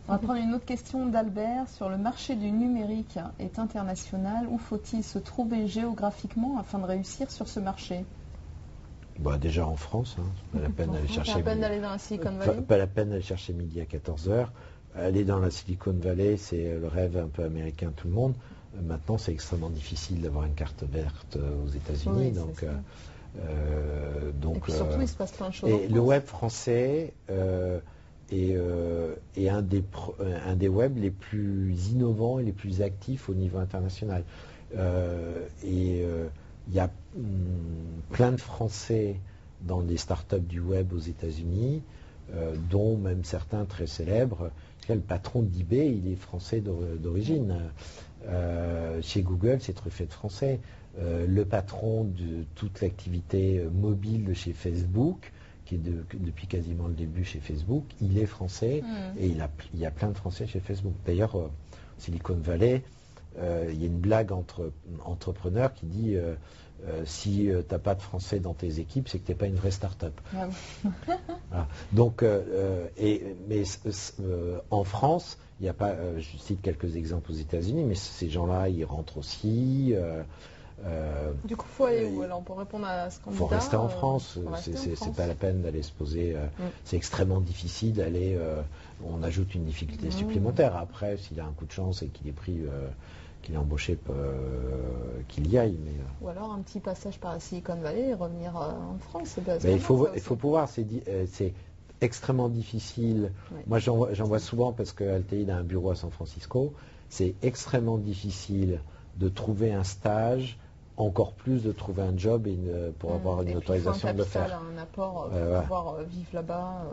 On va prendre une autre question d'Albert sur le marché du numérique est international. Où faut-il se trouver géographiquement afin de réussir sur ce marché? Bah, déjà en France, pas la peine d'aller chercher. Pas la peine d'aller dans la Silicon Valley. Pas la peine d'aller chercher midi à 14 heures. Aller dans la Silicon Valley, c'est le rêve un peu américain de tout le monde. Maintenant, c'est extrêmement difficile d'avoir une carte verte aux États-Unis. Oui, donc, et puis surtout, il se passe plein de choses. Et le web français est un des webs les plus innovants et les plus actifs au niveau international. Il y a plein de Français dans des startups du web aux États-Unis, dont même certains très célèbres. Le patron d'eBay, il est français d'origine. Chez Google, c'est truffé de français. Le patron de toute l'activité mobile de chez Facebook, qui est depuis quasiment le début chez Facebook, il est français et il y a plein de Français chez Facebook. D'ailleurs, au Silicon Valley, il y a une blague entre entrepreneurs qui dit si tu n'as pas de Français dans tes équipes, c'est que tu n'es pas une vraie start-up. Ah oui. Voilà. Donc, en France, il n'y a pas, je cite quelques exemples aux États-Unis, mais ces gens-là, ils rentrent aussi. Du coup, il faut aller où alors pour répondre à ce candidat? Il faut rester en France. C'est pas la peine d'aller se poser. C'est extrêmement difficile d'aller. On ajoute une difficulté supplémentaire. Après, s'il a un coup de chance et qu'il est pris, qu'il est embauché, qu'il y aille. Mais, ou alors un petit passage par la Silicon Valley et revenir en France. Mais il faut pouvoir. C'est extrêmement difficile. Oui. Moi, j'en vois souvent parce que Altéide a un bureau à San Francisco. C'est extrêmement difficile de trouver un stage, encore plus de trouver un job pour avoir une autorisation de le faire. Un apport pour pouvoir vivre là-bas.